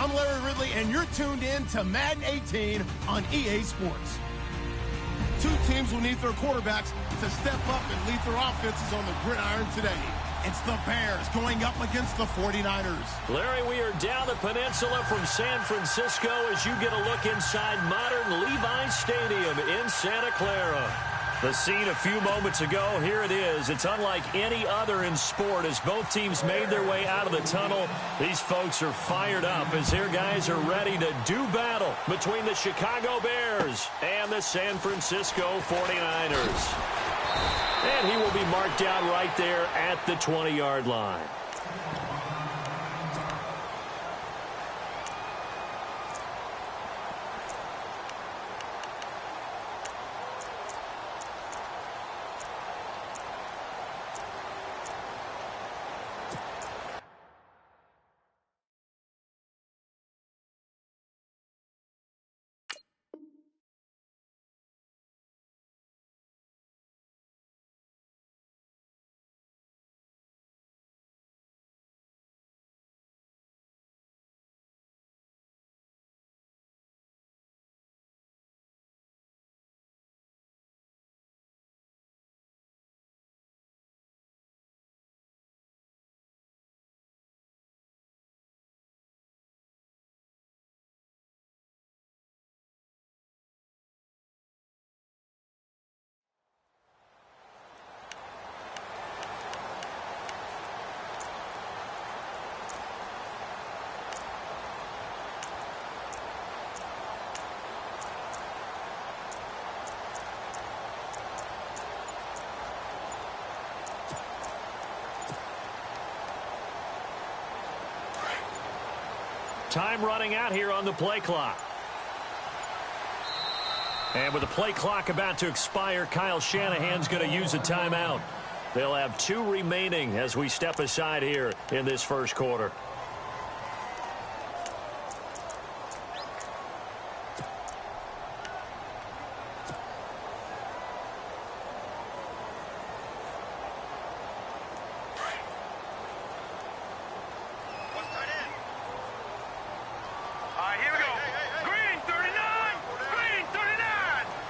I'm Larry Ridley, and you're tuned in to Madden 18 on EA Sports. Two teams will need their quarterbacks to step up and lead their offenses on the gridiron today. It's the Bears going up against the 49ers. Larry, we are down the peninsula from San Francisco as you get a look inside modern Levi Stadium in Santa Clara. The scene a few moments ago, here it is. It's unlike any other in sport as both teams made their way out of the tunnel. These folks are fired up as their guys are ready to do battle between the Chicago Bears and the San Francisco 49ers. And he will be marked out right there at the 20-yard line. Time running out here on the play clock. And with the play clock about to expire, Kyle Shanahan's going to use a timeout. They'll have 2 remaining as we step aside here in this first quarter.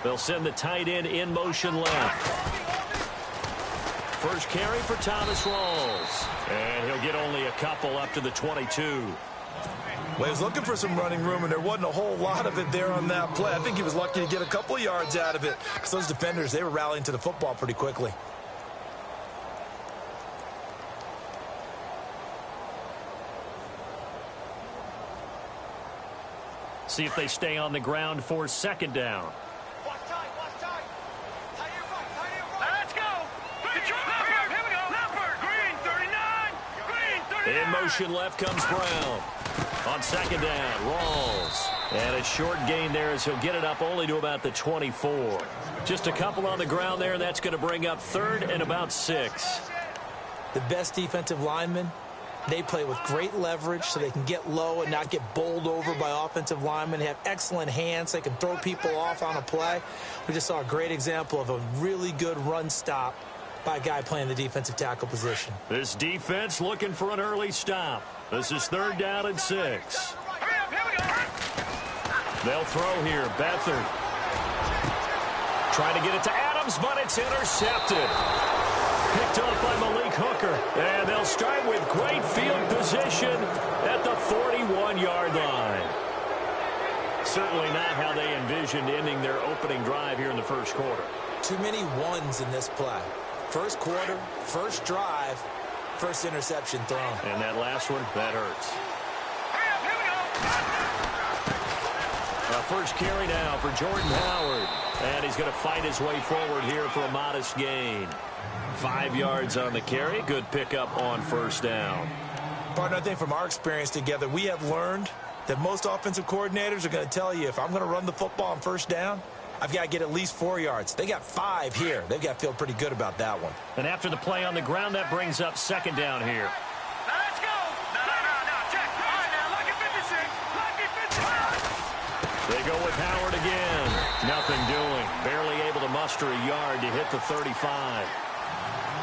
They'll send the tight end in motion left. First carry for Thomas Rawls. And he'll get only a couple up to the 22. Well, he was looking for some running room, and there wasn't a whole lot of it there on that play. I think he was lucky to get a couple of yards out of it because those defenders, they were rallying to the football pretty quickly. See if they stay on the ground for second down. In motion left comes Brown. On second down, Rawls. And a short gain there as he'll get it up only to about the 24. Just a couple on the ground there, and that's going to bring up third and about 6. The best defensive linemen, they play with great leverage so they can get low and not get bowled over by offensive linemen. They have excellent hands. They can throw people off on a play. We just saw a great example of a really good run stop by a guy playing the defensive tackle position. This defense looking for an early stop. This is third down and 6. They'll throw here. Beathard trying to get it to Adams, but it's intercepted. Picked up by Malik Hooker. And they'll start with great field position at the 41-yard line. Certainly not how they envisioned ending their opening drive here in the first quarter. Too many ones in this play. First quarter, first drive, first interception thrown. And that last one, that hurts. First carry now for Jordan Howard. And he's going to fight his way forward here for a modest gain. 5 yards on the carry. Good pickup on first down. Partner, I think from our experience together, we have learned that most offensive coordinators are going to tell you if I'm going to run the football on first down, I've got to get at least 4 yards. They got 5 here. They've got to feel pretty good about that one. And after the play on the ground, that brings up second down here. Now let's go. No, check. All right, now, lucky 56. Lucky 56. They go with Howard again. Nothing doing. Barely able to muster a yard to hit the 35.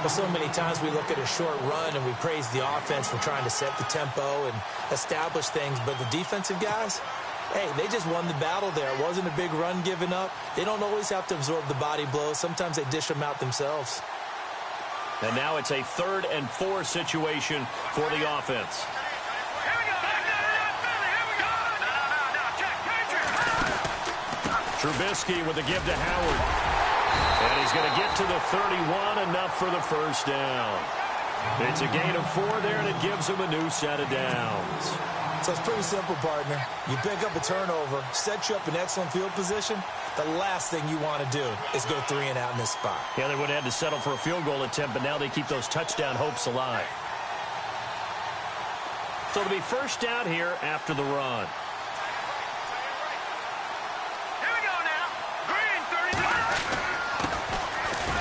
Well, so many times we look at a short run and we praise the offense for trying to set the tempo and establish things, but the defensive guys, hey, they just won the battle there. It wasn't a big run given up. They don't always have to absorb the body blows. Sometimes they dish them out themselves. And now it's a 3rd and 4 situation for the offense. Trubisky with the give to Howard. And he's going to get to the 31, enough for the first down. It's a gain of 4 there, and it gives him a new set of downs. So it's pretty simple, partner. You pick up a turnover, set you up in excellent field position. The last thing you want to do is go 3 and out in this spot. Yeah, they would have had to settle for a field goal attempt, but now they keep those touchdown hopes alive. So it'll be first down here after the run.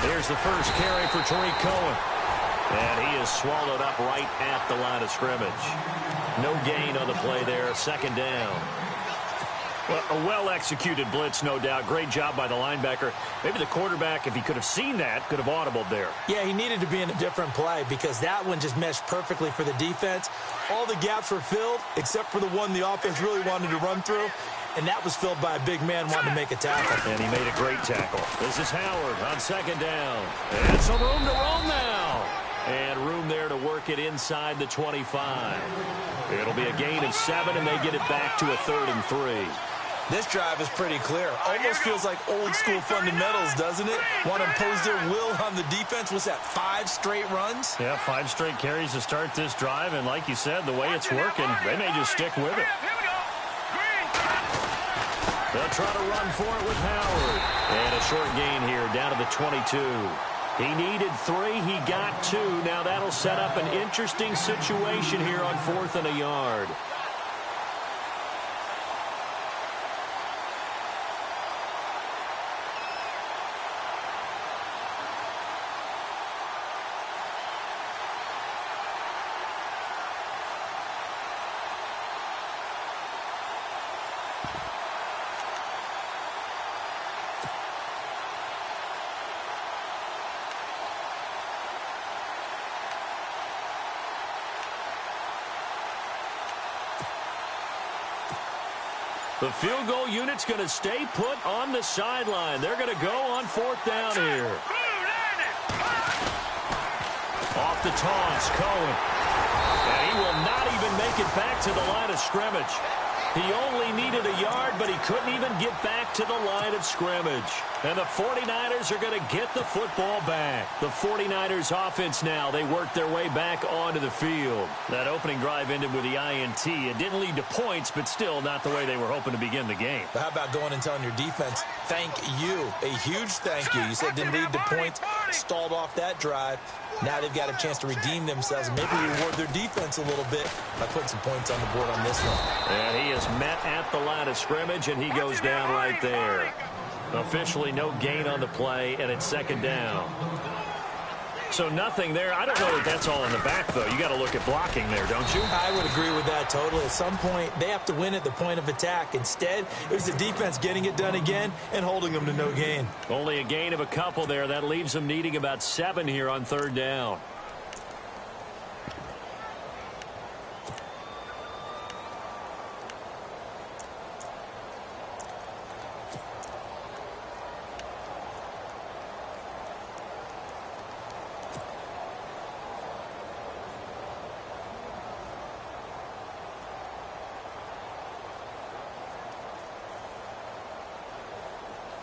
Here's the first carry for Tariq Cohen. And he is swallowed up right at the line of scrimmage. No gain on the play there. 2nd down. Well, a well-executed blitz, no doubt. Great job by the linebacker. Maybe the quarterback, if he could have seen that, could have audibled there. Yeah, he needed to be in a different play because that one just meshed perfectly for the defense. All the gaps were filled except for the one the offense really wanted to run through. And that was filled by a big man wanting to make a tackle. And he made a great tackle. This is Howard on 2nd down. And some room to roam now. And room there to work it inside the 25. It'll be a gain of 7, and they get it back to a 3rd and 3. This drive is pretty clear. Almost feels like old-school fundamentals, doesn't it? Want to impose their will on the defense. Was that 5 straight runs? Yeah, 5 straight carries to start this drive. And like you said, the way it's working, they may just stick with it. They'll try to run for it with Howard. And a short gain here down to the 22. He needed 3. He got 2. Now that'll set up an interesting situation here on 4th and a yard. The field goal unit's going to stay put on the sideline. They're going to go on 4th down here. Off the taunts, Cohen. And he will not even make it back to the line of scrimmage. He only needed a yard, but he couldn't even get back to the line of scrimmage. And the 49ers are going to get the football back. The 49ers offense now, they work their way back onto the field. That opening drive ended with the INT. It didn't lead to points, but still not the way they were hoping to begin the game. But how about going and telling your defense, thank you, a huge thank you. You said didn't lead to points, stalled off that drive. Now they've got a chance to redeem themselves and maybe reward their defense a little bit by putting some points on the board on this one. And he is met at the line of scrimmage, and he goes down right there. Officially no gain on the play, and it's 2nd down. So nothing there. I don't know that that's all in the back, though. You got to look at blocking there, don't you? I would agree with that totally. At some point, they have to win at the point of attack. Instead, it was the defense getting it done again and holding them to no gain. Only a gain of a couple there. That leaves them needing about 7 here on 3rd down.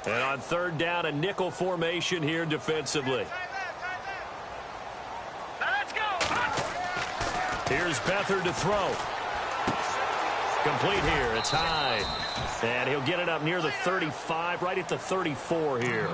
And on 3rd down, a nickel formation here defensively. Let's go. Here's Beathard to throw. Complete here. It's Hyde. And he'll get it up near the 35, right at the 34 here.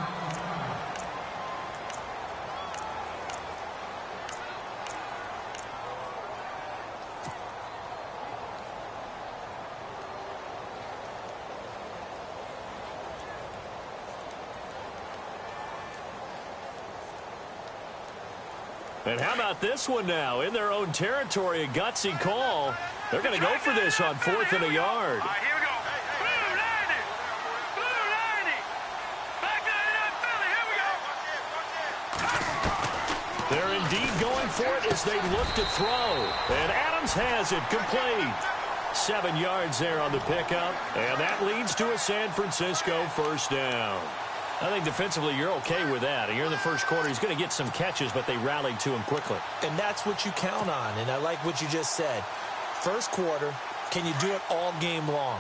And how about this one now? In their own territory, a gutsy call. They're going to go for this on 4th and a yard. All right, here we go. Blue 90. Blue 90. Back 99 Philly. Here we go. They're going for it as they look to throw. And Adams has it complete. 7 yards there on the pickup. And that leads to a San Francisco first down. I think defensively you're okay with that. Here in the first quarter, he's going to get some catches, but they rallied to him quickly. And that's what you count on. And I like what you just said. First quarter, can you do it all game long?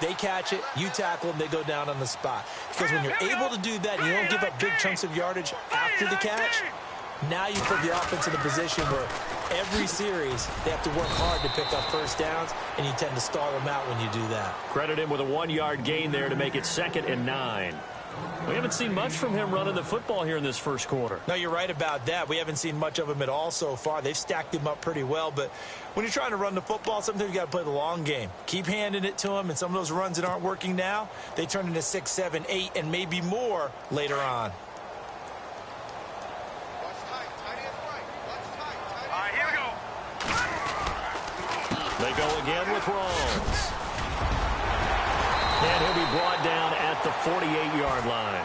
They catch it, you tackle them, they go down on the spot. Because when you're able to do that and you don't give up big chunks of yardage after the catch, now you put the offense in a position where every series they have to work hard to pick up first downs, and you tend to stall them out when you do that. Credit him with a 1-yard gain there to make it 2nd and 9. We haven't seen much from him running the football here in this first quarter. No, you're right about that. We haven't seen much of him at all so far. They've stacked him up pretty well, but when you're trying to run the football, sometimes you got to play the long game. Keep handing it to him, and some of those runs that aren't working now, they turn into 6, 7, 8, and maybe more later on. All right, here we go. They go again with Rawls. And he'll be brought down at the 48-yard line.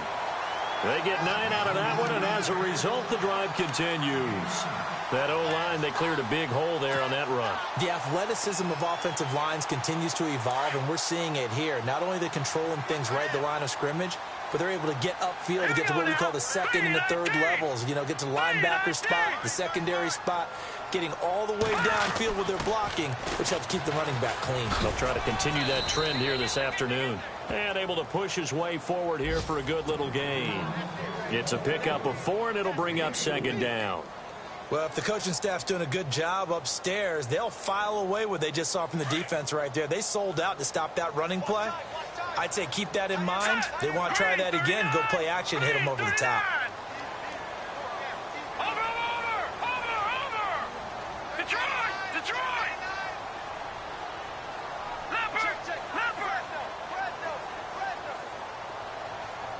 They get 9 out of that one, and as a result, the drive continues. That O-line, they cleared a big hole there on that run. The athleticism of offensive lines continues to evolve, and we're seeing it here. Not only they're controlling things right at the line of scrimmage, but they're able to get upfield to get to what we call the second and the third levels. You know, get to the linebacker spot, the secondary spot, getting all the way downfield with their blocking, which helps keep the running back clean. They'll try to continue that trend here this afternoon. And able to push his way forward here for a good little gain. It's a pickup of 4, and it'll bring up 2nd down. Well, if the coaching staff's doing a good job upstairs, they'll file away what they just saw from the defense right there. They sold out to stop that running play. I'd say keep that in mind. They want to try that again, go play action, hit them over the top.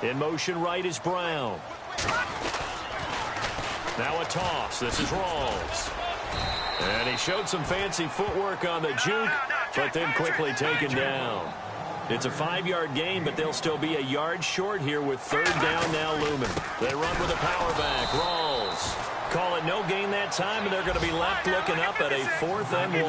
In motion right is Brown. Now a toss. This is Rawls. And he showed some fancy footwork on the juke, but then quickly taken down. It's a 5-yard gain, but they'll still be a yard short here with 3rd down now looming. They run with a power back. Rawls. Call it no gain that time, and they're going to be left looking up at a 4th and 1.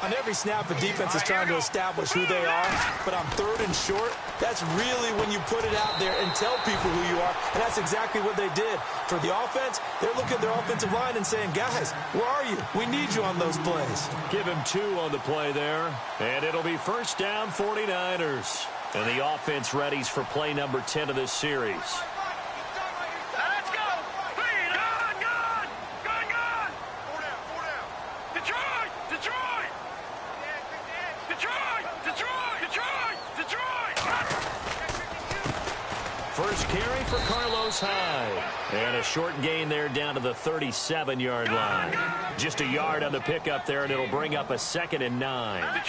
On every snap, the defense is trying to establish who they are, but on 3rd and short, that's really when you put it out there and tell people who you are, and that's exactly what they did. For the offense, they're looking at their offensive line and saying, guys, where are you? We need you on those plays. Give him 2 on the play there, and it'll be first down 49ers. And the offense readies for play number 10 of this series. First carry for Carlos Hyde. And a short gain there down to the 37-yard line. Just a yard on the pickup there, and it'll bring up a 2nd and 9.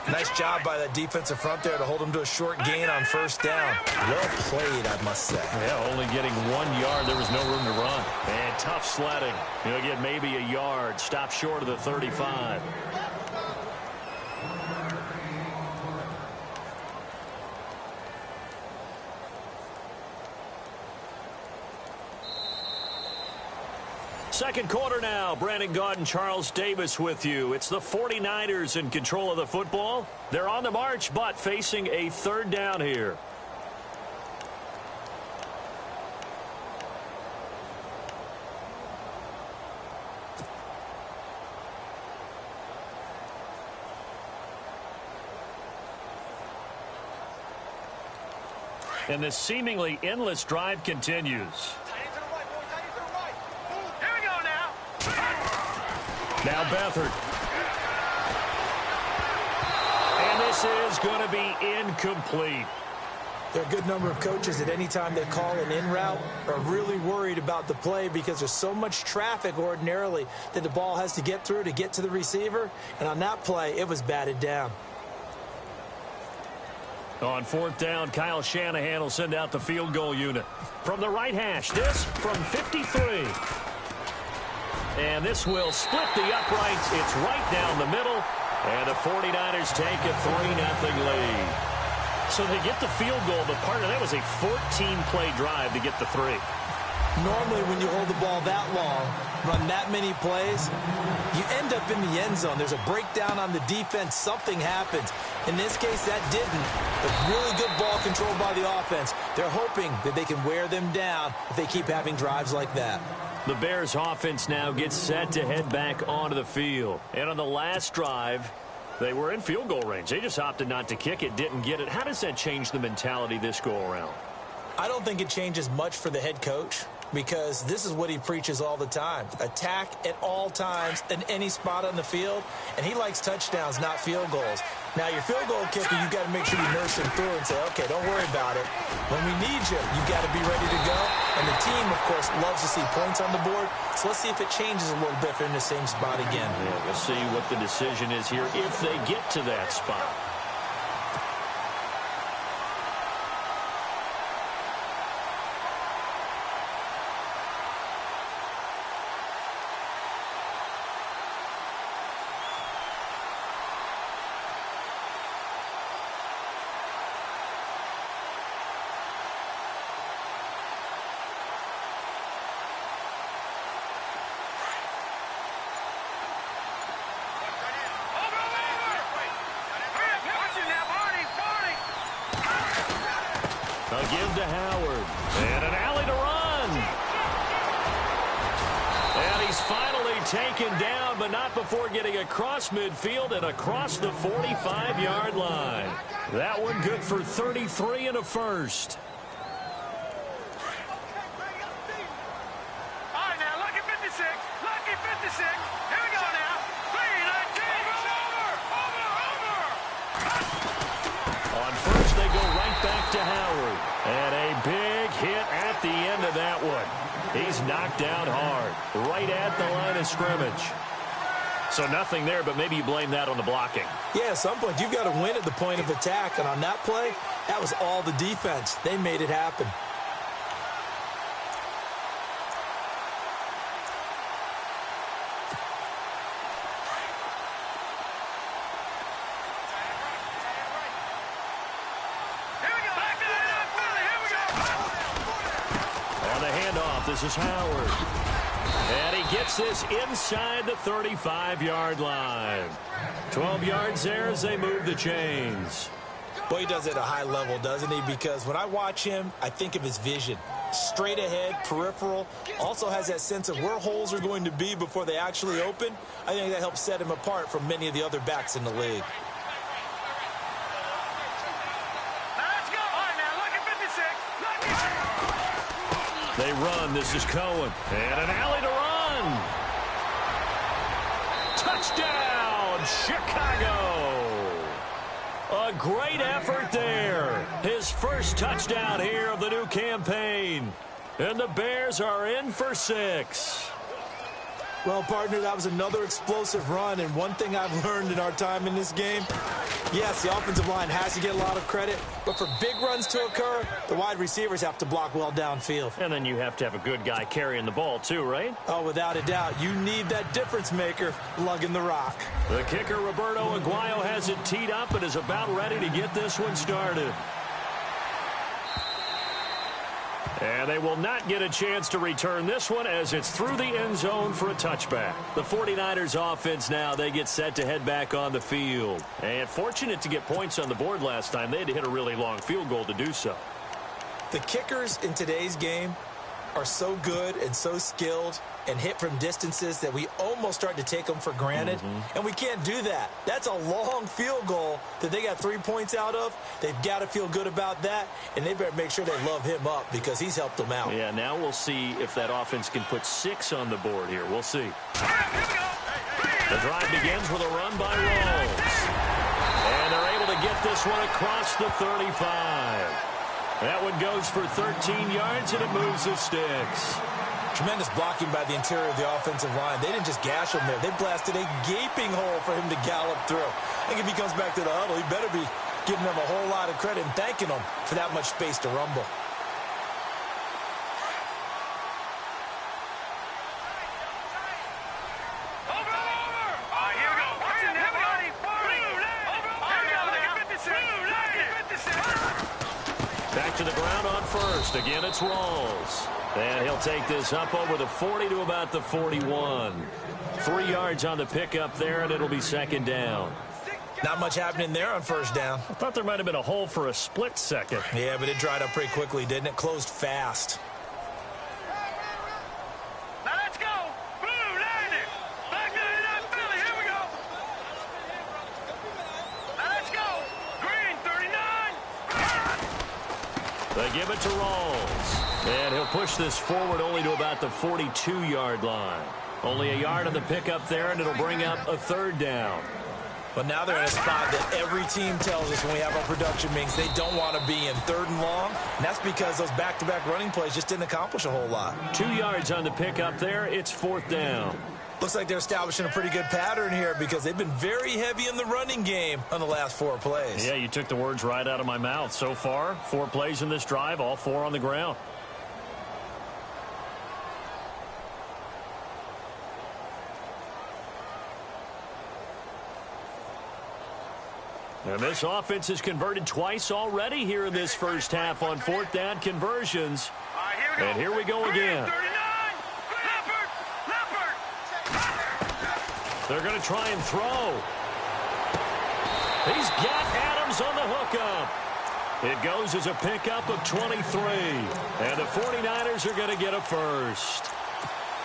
Nice job by that defensive front there to hold him to a short gain on 1st down. Well played, I must say. Yeah, only getting 1 yard. There was no room to run. And tough sledding. He'll get maybe a yard. Stop short of the 35. Second quarter now. Brandon Gaudin and Charles Davis with you. It's the 49ers in control of the football. They're on the march, but facing a 3rd down here. And this seemingly endless drive continues. Now Beathard. And this is going to be incomplete. There are a good number of coaches at any time they call an in route are really worried about the play because there's so much traffic ordinarily that the ball has to get through to get to the receiver. And on that play, it was batted down. On 4th down, Kyle Shanahan will send out the field goal unit. From the right hash, this from 53. And this will split the uprights. It's right down the middle. And the 49ers take a 3-0 lead. So they get the field goal, but part of that was a 14-play drive to get the 3. Normally, when you hold the ball that long, run that many plays, you end up in the end zone. There's a breakdown on the defense. Something happens. In this case, that didn't. But really good ball control by the offense. They're hoping that they can wear them down if they keep having drives like that. The Bears offense now gets set to head back onto the field. And on the last drive, they were in field goal range. They just opted not to kick it, didn't get it. How does that change the mentality this go-around? I don't think it changes much for the head coach, because this is what he preaches all the time. Attack at all times in any spot on the field, and he likes touchdowns, not field goals. Now, your field goal kicker, you've got to make sure you nurse him through and say, okay, don't worry about it. When we need you, you've got to be ready to go. And the team, of course, loves to see points on the board. So let's see if it changes a little bit if they're in the same spot again. Yeah, we'll see what the decision is here if they get to that spot. A give to Howard. And an alley to run. And he's finally taken down, but not before getting across midfield and across the 45-yard line. That one good for 33 and a first. All right, now, lucky 56. Lucky 56. Here we go now. 3-19. Over. On first, they go right back to Howard. And a big hit at the end of that one. He's knocked down hard, right at the line of scrimmage. So nothing there, but maybe you blame that on the blocking. Yeah, at some point, you've got to win at the point of attack. And on that play, that was all the defense. They made it happen. This is Howard. And he gets this inside the 35-yard line. 12 yards there as they move the chains. Boy, he does it at a high level, doesn't he? Because when I watch him, I think of his vision. Straight ahead, peripheral. Also has that sense of where holes are going to be before they actually open. I think that helps set him apart from many of the other backs in the league. They run. This is Cohen. And an alley to run. Touchdown, Chicago. A great effort there. His first touchdown here of the new campaign. And the Bears are in for 6. Well, partner, that was another explosive run, and one thing I've learned in our time in this game, yes, the offensive line has to get a lot of credit, but for big runs to occur, the wide receivers have to block well downfield. And then you have to have a good guy carrying the ball too, right? Oh, without a doubt. You need that difference maker lugging the rock. The kicker, Roberto Aguayo, has it teed up and is about ready to get this one started. And they will not get a chance to return this one as it's through the end zone for a touchback. The 49ers offense now, they get set to head back on the field. And fortunate to get points on the board last time. They had to hit a really long field goal to do so. The kickers in today's game are so good and so skilled and hit from distances that we almost start to take them for granted. And we can't do that. That's a long field goal that they got 3 points out of. They've got to feel good about that, and they better make sure they love him up because he's helped them out. Yeah, now we'll see if that offense can put 6 on the board here. We'll see. The drive begins with a run by Rolls. And they're able to get this one across the 35. That one goes for 13 yards, and it moves the sticks. Tremendous blocking by the interior of the offensive line. They didn't just gash him there. They blasted a gaping hole for him to gallop through. I think if he comes back to the huddle, he better be giving them a whole lot of credit and thanking them for that much space to rumble. Back to the ground on first. Again, it's Rawls. And he'll take this up over the 40 to about the 41. 3 yards on the pickup there, and it'll be second down. Not much happening there on first down. I thought there might have been a hole for a split second. Yeah, but it dried up pretty quickly, didn't it? Closed fast. Now let's go. Blue, landing. Back to that Philly. Here we go. Now let's go. Green, 39. They give it to Rawls. And he'll push this forward only to about the 42-yard line. Only a yard on the pickup there, and it'll bring up a third down. But now they're in a spot that every team tells us when we have our production meetings they don't want to be in, 3rd and long. And that's because those back-to-back running plays just didn't accomplish a whole lot. 2 yards on the pickup there. It's 4th down. Looks like they're establishing a pretty good pattern here because they've been very heavy in the running game on the last 4 plays. Yeah, you took the words right out of my mouth. So far, 4 plays in this drive, all 4 on the ground. And this offense has converted twice already here in this first half on 4th down conversions. All right, here we go. And here we go again. 39. Leopard. They're going to try and throw. He's got Adams on the hookup. It goes as a pickup of 23. And the 49ers are going to get a first.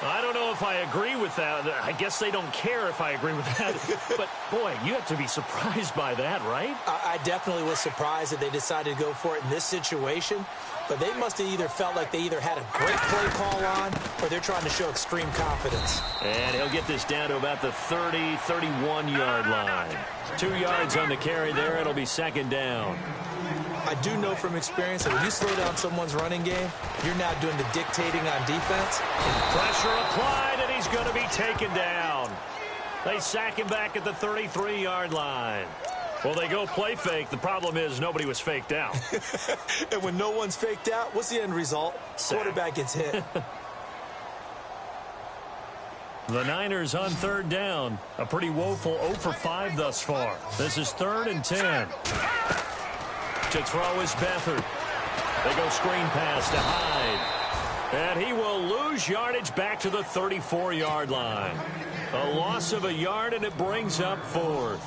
I don't know if I agree with that. I guess they don't care if I agree with that. But, boy, you have to be surprised by that, right? I definitely was surprised that they decided to go for it in this situation. But they must have either felt like they either had a great play call on or they're trying to show extreme confidence. And he'll get this down to about the 30, 31-yard line. 2 yards on the carry there. It'll be second down. I do know from experience that when you slow down someone's running game, you're now doing the dictating on defense. Pressure applied, and he's going to be taken down. They sack him back at the 33-yard line. Well, they go play fake. The problem is nobody was faked out. And when no one's faked out, what's the end result? Quarterback gets hit. The Niners on 3rd down. A pretty woeful 0 for 5 thus far. This is 3rd and 10. To throw is Beathard. They go screen pass to Hyde. And he will lose yardage back to the 34-yard line. A loss of a yard, and it brings up 4th.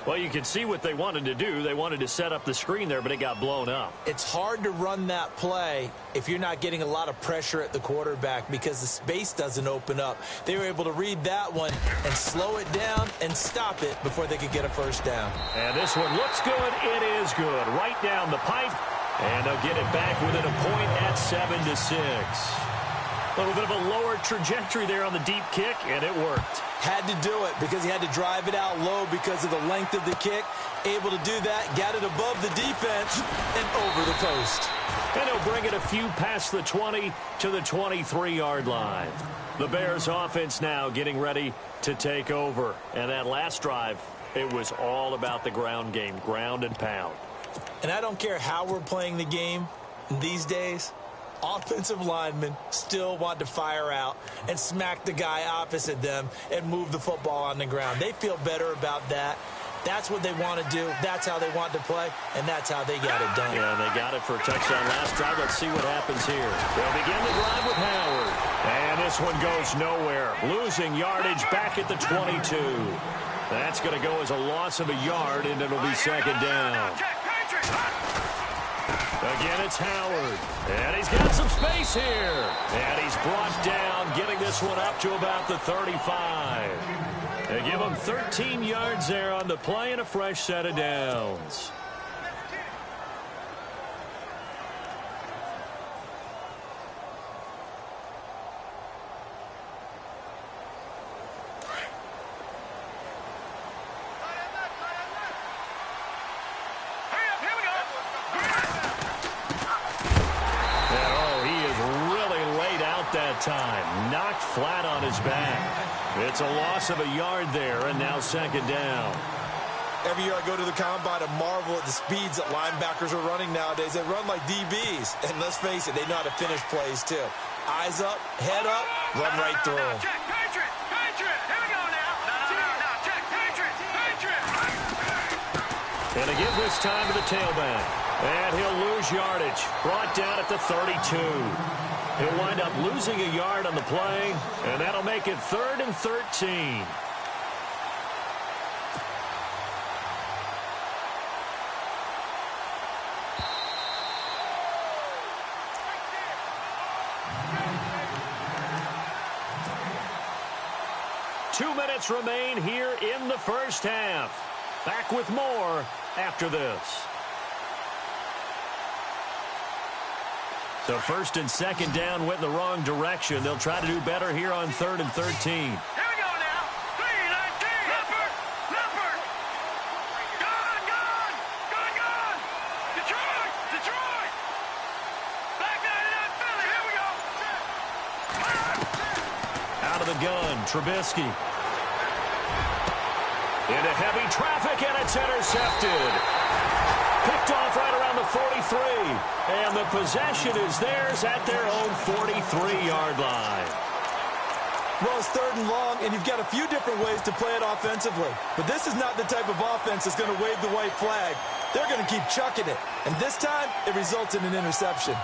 Well, you can see what they wanted to do. They wanted to set up the screen there, but it got blown up. It's hard to run that play if you're not getting a lot of pressure at the quarterback because the space doesn't open up. They were able to read that one and slow it down and stop it before they could get a first down. And this one looks good. It is good. Right down the pipe. And they'll get it back within a point at 7-6. A little bit of a lower trajectory there on the deep kick, and it worked. Had to do it because he had to drive it out low because of the length of the kick. Able to do that, got it above the defense, and over the post. And he'll bring it a few past the 20 to the 23-yard line. The Bears offense now getting ready to take over. And that last drive, it was all about the ground game, ground and pound. And I don't care how we're playing the game these days. Offensive linemen still want to fire out and smack the guy opposite them and move the football on the ground. They feel better about that. That's what they want to do. That's how they want to play, and that's how they got it done. Yeah, they got it for a touchdown last drive. Let's see what happens here. They'll begin the drive with Howard. And this one goes nowhere. Losing yardage back at the 22. That's going to go as a loss of a yard, and it'll be second down. Again, it's Howard. And he's got some space here. And he's brought down, getting this one up to about the 35. They give him 13 yards there on the play and a fresh set of downs. Time knocked flat on his back. It's a loss of a yard there, and now second down. Every year I go to the combine and marvel at the speeds that linebackers are running nowadays. They run like DBs, and let's face it, they know how to finish plays too. Eyes up, head up, run right through them. Check, Patriot, Patriot, here we go now. No, check, Patriot, Patriot. And they give this time to the tailback. And he'll lose yardage. Brought down at the 32. He'll wind up losing a yard on the play, and that'll make it 3rd and 13. Two minutes remain here in the first half. Back with more after this. So 1st and 2nd down went in the wrong direction. They'll try to do better here on 3rd and 13. Here we go now. 3-19. Leopard. Leopard. Gone. Detroit. Back 99 Philly. Here we go. Out of the gun, Trubisky. Into heavy traffic, and it's intercepted. Picked off right around the 43. And the possession is theirs at their own 43-yard line. Well, it's 3rd and long, and you've got a few different ways to play it offensively. But this is not the type of offense that's going to wave the white flag. They're going to keep chucking it. And this time, it results in an interception.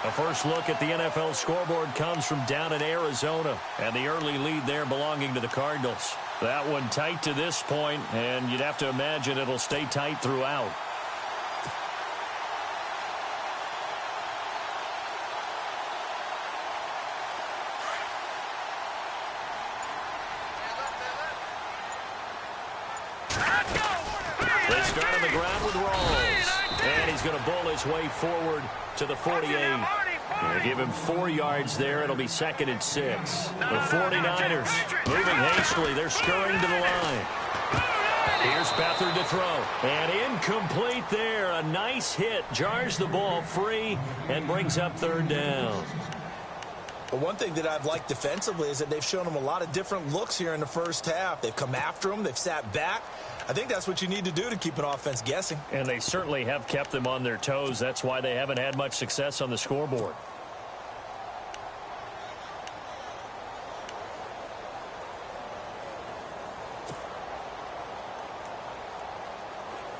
A first look at the NFL scoreboard comes from down in Arizona, and the early lead there belonging to the Cardinals. That one tight to this point, and you'd have to imagine it'll stay tight throughout. They start on the ground with Rawls, and he's going to bowl his way forward to the 48. They give him 4 yards there. It'll be 2nd and 6. The 49ers moving hastily. They're scurrying to the line. Here's Beathard to throw. And incomplete there. A nice hit. Jars the ball free and brings up 3rd down. But one thing that I've liked defensively is that they've shown them a lot of different looks here in the first half. They've come after them. They've sat back. I think that's what you need to do to keep an offense guessing. And they certainly have kept them on their toes. That's why they haven't had much success on the scoreboard.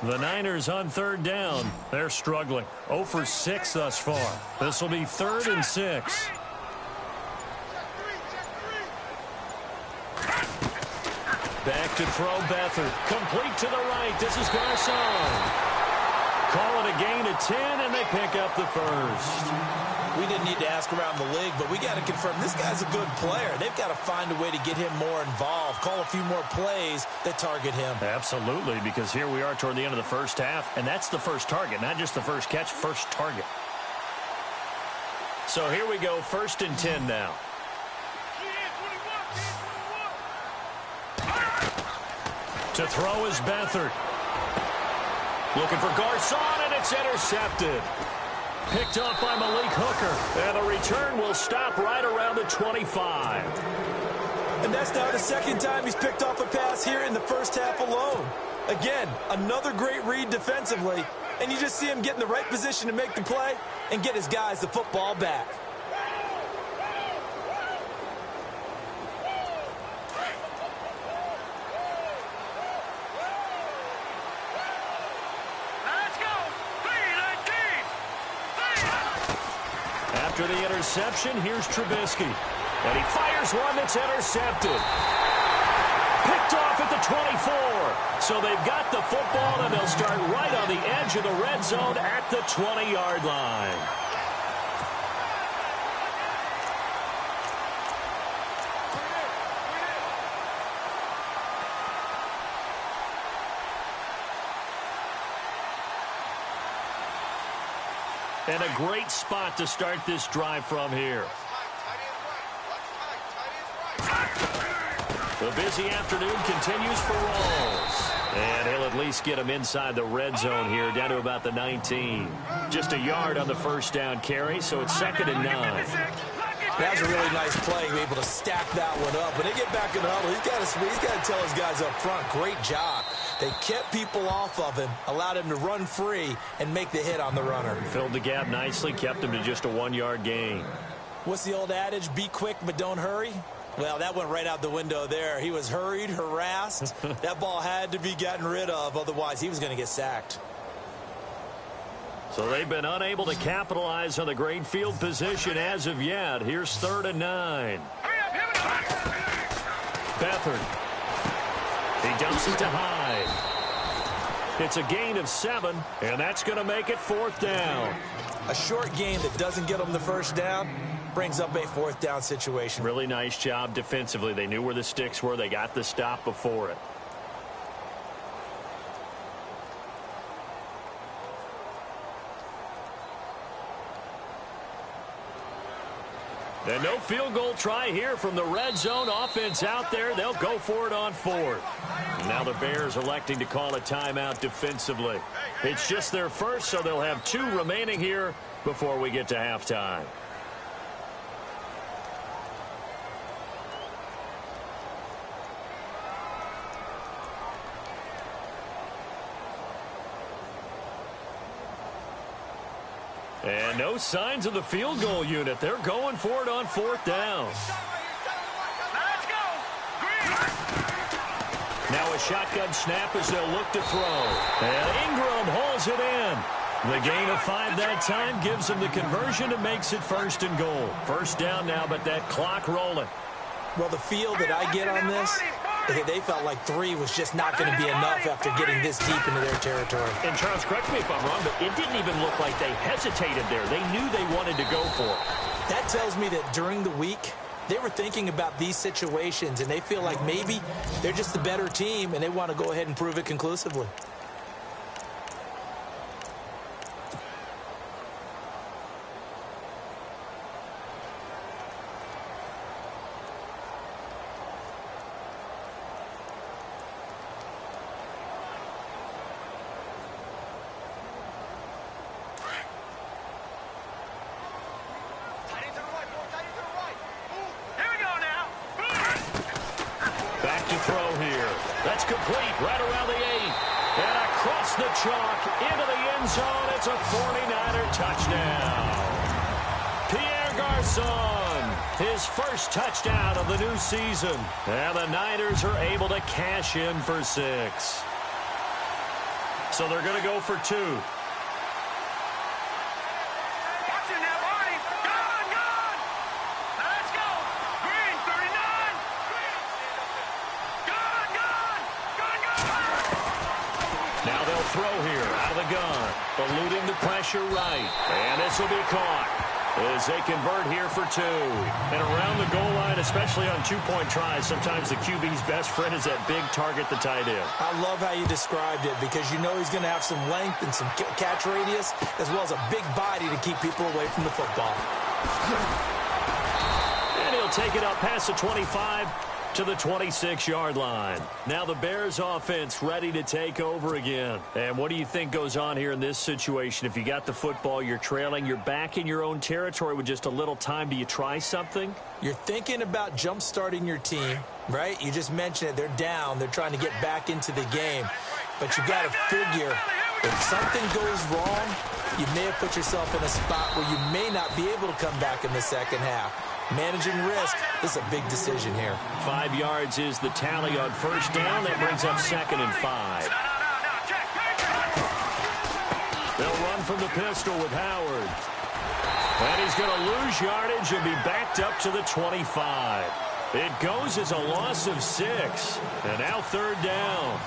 The Niners on 3rd down. They're struggling. 0 for 6 thus far. This will be 3rd and 6. Back to throw Beathard. Complete to the right. This is Garcon. Call it a gain of 10, and they pick up the first. We didn't need to ask around the league, but we got to confirm this guy's a good player. They've got to find a way to get him more involved, call a few more plays that target him. Absolutely, because here we are toward the end of the first half, and that's the first target, not just the first catch, first target. So here we go, 1st and 10 now. To throw is Beathard. Looking for Garcon, and it's intercepted. Picked up by Malik Hooker. And the return will stop right around the 25. And that's now the 2nd time he's picked off a pass here in the first half alone. Again, another great read defensively. And you just see him get in the right position to make the play and get his guys the football back. After the interception, here's Trubisky. And he fires one that's intercepted. Picked off at the 24. So they've got the football, and they'll start right on the edge of the red zone at the 20-yard line. And a great spot to start this drive from here. The busy afternoon continues for Rawls. And he'll at least get him inside the red zone here, down to about the 19. Just a yard on the first down carry, so it's 2nd and 9. That was a really nice play, able to stack that one up. When they get back in the huddle, he's got to tell his guys up front, great job. They kept people off of him, allowed him to run free and make the hit on the runner. Filled the gap nicely, kept him to just a 1-yard gain. What's the old adage? Be quick, but don't hurry. Well, that went right out the window there. He was hurried, harassed. That ball had to be gotten rid of, otherwise he was going to get sacked. So they've been unable to capitalize on the great field position as of yet. Here's 3rd and 9. Beathard. He dumps it to Hyde. It's a gain of 7, and that's going to make it 4th down. A short game that doesn't get them the first down brings up a 4th down situation. Really nice job defensively. They knew where the sticks were. They got the stop before it. And no field goal try here from the red zone offense out there. They'll go for it on 4th. And now the Bears electing to call a timeout defensively. It's just their first, so they'll have 2 remaining here before we get to halftime. And no signs of the field goal unit. They're going for it on 4th down. Let's go. Now a shotgun snap as they'll look to throw. And Ingram hauls it in. The gain of 5 that time gives them the conversion and makes it 1st and goal. 1st down now, but that clock rolling. Well, the feel that I get on this is that they felt like 3 was just not going to be enough after getting this deep into their territory. And Charles, correct me if I'm wrong, but it didn't even look like they hesitated there. They knew they wanted to go for it. That tells me that during the week, they were thinking about these situations, and they feel like maybe they're just the better team, and they want to go ahead and prove it conclusively. Right around the 8. And across the chalk into the end zone. It's a 49er touchdown. Pierre Garçon, his first touchdown of the new season. And the Niners are able to cash in for 6. So they're going to go for 2. Throw here out of the gun, eluding the pressure right, and this will be caught as they convert here for 2. And around the goal line, especially on 2-point tries, sometimes the QB's best friend is that big target, the tight end. I love how you described it because you know he's going to have some length and some catch radius as well as a big body to keep people away from the football. And he'll take it up past the 25 to the 26-yard line. Now the Bears offense ready to take over again. And what do you think goes on here in this situation? If you got the football, you're trailing, you're back in your own territory with just a little time. Do you try something? You're thinking about jump-starting your team, right? You just mentioned it. They're down. They're trying to get back into the game. But you got to figure if something goes wrong, you may have put yourself in a spot where you may not be able to come back in the second half. Managing risk, this is a big decision here. 5 yards is the tally on 1st down. That brings up 2nd and 5. They'll run from the pistol with Howard. And he's going to lose yardage and be backed up to the 25. It goes as a loss of 6. And now 3rd down.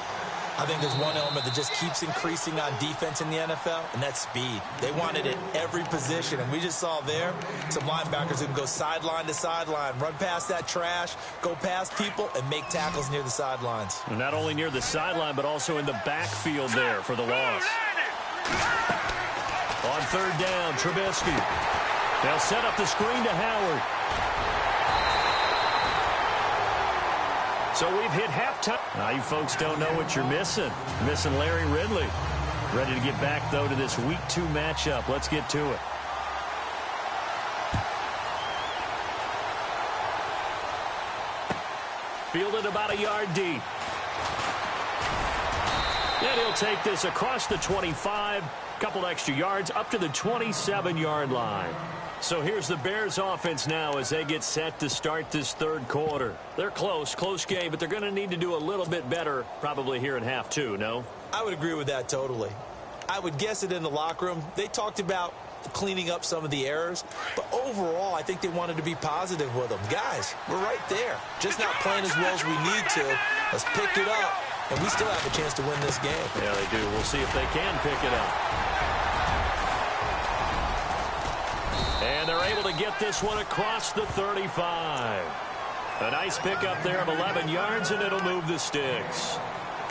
I think there's one element that just keeps increasing on defense in the NFL, and that's speed. They want it at every position, and we just saw there some linebackers who can go sideline to sideline, run past that trash, go past people, and make tackles near the sidelines. And not only near the sideline, but also in the backfield there for the loss. On 3rd down, Trubisky. They'll set up the screen to Howard. So we've hit halftime. Now you folks don't know what you're missing. You're missing Larry Ridley. Ready to get back, though, to this Week 2 matchup. Let's get to it. Fielded about a yard deep. And he'll take this across the 25. Couple extra yards up to the 27-yard line. So here's the Bears offense now as they get set to start this 3rd quarter. They're close game, but they're going to need to do a little bit better probably here in half 2, no? I would agree with that totally. I would guess it in the locker room. They talked about cleaning up some of the errors, but overall, I think they wanted to be positive with them. Guys, we're right there. Just not playing as well as we need to. Let's pick it up, and we still have a chance to win this game. Yeah, they do. We'll see if they can pick it up. And they're able to get this one across the 35. A nice pickup there of 11 yards, and it'll move the sticks.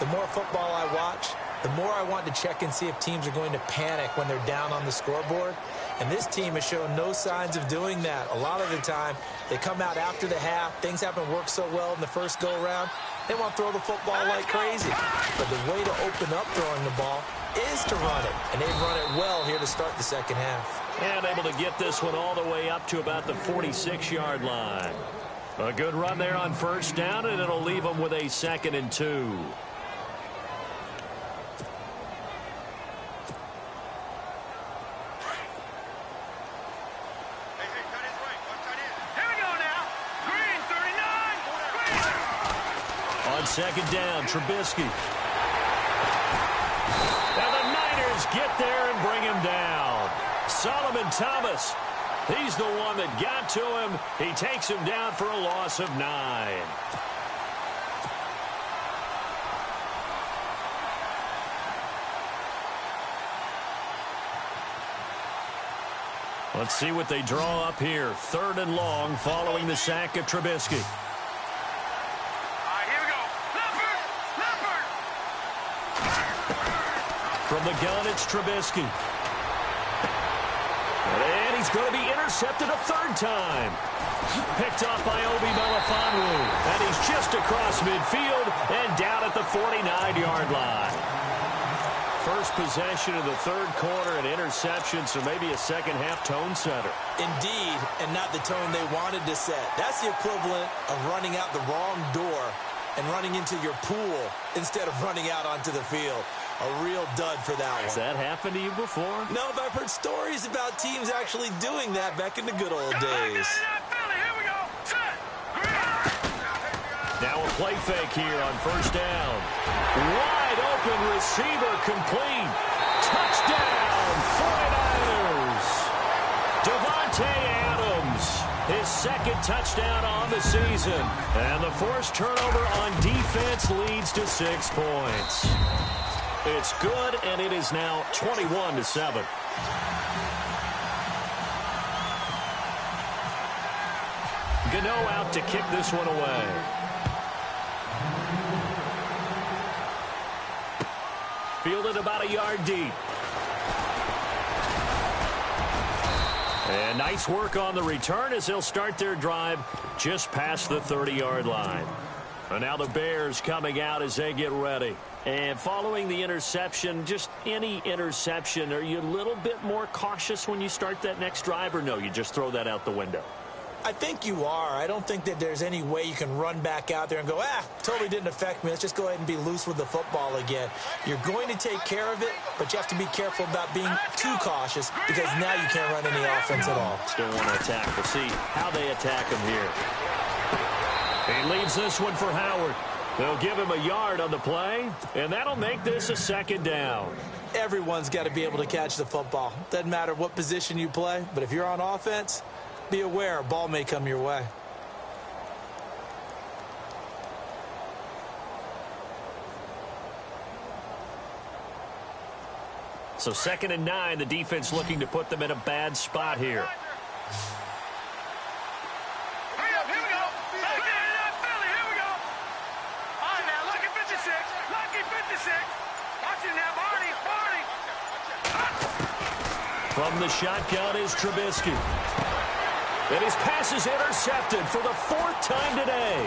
The more football I watch, the more I want to check and see if teams are going to panic when they're down on the scoreboard. And this team has shown no signs of doing that. A lot of the time, they come out after the half. Things haven't worked so well in the first go-around. They want to throw the football like crazy. But the way to open up throwing the ball is to run it. And they've run it well here to start the second half. And able to get this one all the way up to about the 46-yard line. A good run there on first down, and it'll leave them with a 2nd and 2. On 2nd down, Trubisky. And the Niners get there and bring him down. Solomon Thomas, he's the one that got to him. He takes him down for a loss of 9. Let's see what they draw up here. 3rd and long following the sack of Trubisky. From the gun, it's Trubisky. And he's going to be intercepted a 3rd time. Picked off by Obi Melifonwu. And he's just across midfield and down at the 49-yard line. First possession of the 3rd quarter, an interception, so maybe a second-half tone setter. Indeed, and not the tone they wanted to set. That's the equivalent of running out the wrong door and running into your pool instead of running out onto the field. A real dud for that one. Has that happened to you before? No, but I've heard stories about teams actually doing that back in the good old days. Now a play fake here on first down. Wide open receiver complete. Touchdown, 49ers. Devontae Adams, his 2nd touchdown on the season. And the forced turnover on defense leads to 6 points. It's good, and it is now 21-7. Gano out to kick this one away. Fielded about a yard deep. And nice work on the return as they'll start their drive just past the 30-yard line. And now the Bears coming out as they get ready. And following the interception, just any interception, are you a little bit more cautious when you start that next drive, or no, you just throw that out the window? I think you are. I don't think that there's any way you can run back out there and go, totally didn't affect me. Let's just go ahead and be loose with the football again. You're going to take care of it, but you have to be careful about being too cautious because now you can't run any offense at all. Still want to attack. We'll see how they attack him here. He leaves this one for Howard. They'll give him a yard on the play, and that'll make this a 2nd down. Everyone's got to be able to catch the football. Doesn't matter what position you play, but if you're on offense, be aware a ball may come your way. So 2nd and 9, the defense looking to put them in a bad spot here. From the shotgun is Trubisky. And his pass is intercepted for the 4th time today.